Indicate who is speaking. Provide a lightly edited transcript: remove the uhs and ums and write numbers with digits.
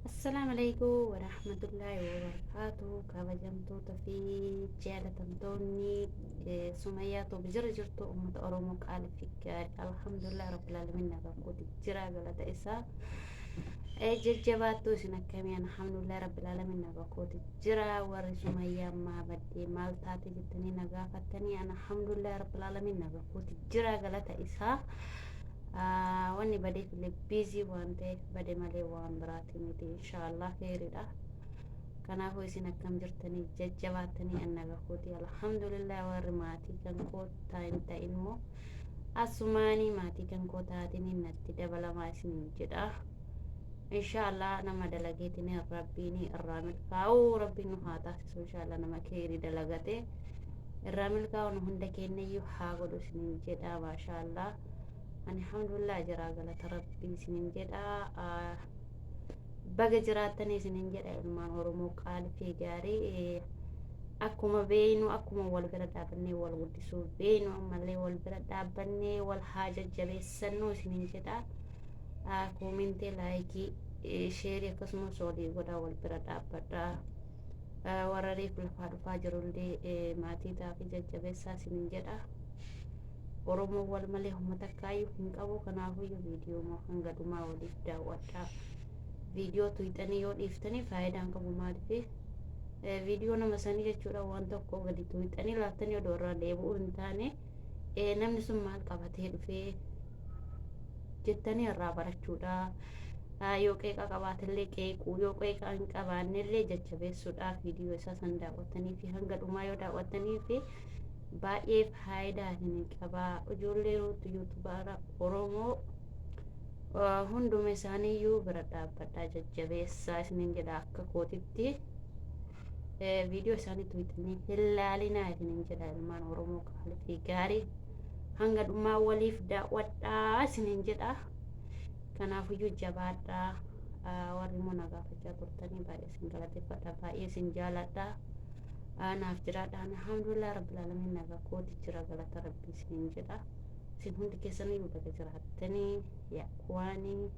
Speaker 1: السلام عليكم ورحمة الله وبركاته كبجمتوتا في جالة توني سميات وبجر جرتو أمة أرومك آل فكار الحمد لله رب العالمين نبقود جرا غلط إسا ججباتو سنك كميان الحمد لله رب العالمين نبقود جرا ور سميا ما بدي مال تاتي جتني نغافتني أنا الحمد لله رب العالمين نبقود جرا غلط إسا wanni badee file biizii waan ta'eef bade malee waan biraati miti inshaallah khairidha. Kanaafuu isin akkam jirtanii jajjabaatanii annaga kooti alhamdulillah warri maatii kan koo ta'in ta'in immoo asumaanii maatii kan koo taatanii natti dabalamaa isiniin jedha. Inshaallah nama dalageetiin rabbiin irraa milkaa'u rabbiin nu haa taasisu inshaallah nama khairii dalagate irraa milkaa'u nu hunda kennayyuu haa godhu isiniin jedha maashaallah. Alhamdulillah jira galata rabbii isiniin jedha baga jiraatanii isiniin jedha ilmaan oromoo qaalii gaarii akkuma beeynu akkuma wal bira dhaabannee wal guddisuu beeynu ammallee wal bira dhaabannee wal haa jajjabeessannuu isiniin jedha koomintee laayikii sheerii akkasumas olii godhaa wal bira dhaabbadha warra reef lafaa dhufaa jirullee maatii taafii jajjabeessaa isiniin jedha. Oromoo wal malee uummata kaayyuu hin qabu kanaafuyyuu viidiyoo moo hanga dhumaa waliif daawwadhaa. Viidiyoo tuuxanii yoo dhiiftanii faayidaan qabu maaliif viidiyoo nama sanii jechuudha waan tokko gadi tuuxanii laaftanii odoo irraa deebi'uu hin taane namni sun maal qabatee dhufee jettanii irraa barachuudha. Yoo qeeqa qabaatillee qeequu yoo qeeqa hin qabaannellee jajjabeessuudhaaf viidiyoo isaa san daawwattanii fi hanga dhumaa yoo daawwattanii fi baay'ee faayidaa hin qabaa ijoollee yuutubaara oromoo hunduma isaaniiyyuu bira dhaabbadhaa jajjabeessaa isiniin jedha akka kootitti viidiyoo isaanii tuuxanii hin laalinaa isiniin jedha ilmaan oromoo qaalii gaarii hanga dhumaa waliif daawwadhaa isiniin jedha kanaafuyyuu jabaadhaa warri immoo na gaafachaa turtanii baay'ee isin galateeffadha baay'ee isin jaaladha. Naaf jiraadhaan alhamdulillah rabbil alamin naga kooti jira galata rabbii isiniin jedha isin hundi keessaniyyuu baga jiraattanii yaa kuwaanii